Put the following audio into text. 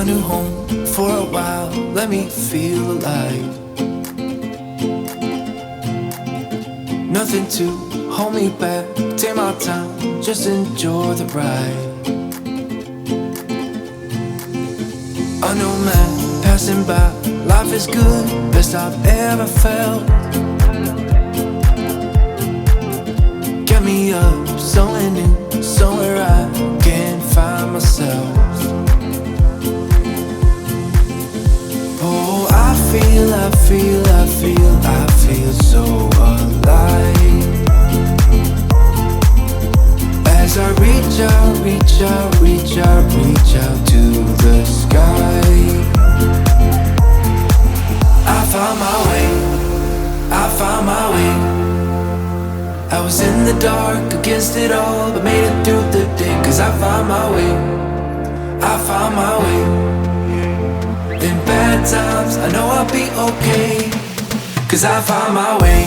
new home for a while, let me feel alive. Nothing to hold me back, take my time, just enjoy the ride. A new man passing by, life is good, best I've ever felt. Get me up, somewhere new, somewhere I can find myself. Oh, I feel so alive. As I reach out to the sky. I found my way. I was in the dark against it all, but made it through the day. Cause I found my way. In bad times, I know I'll be okay. Cause I found my way.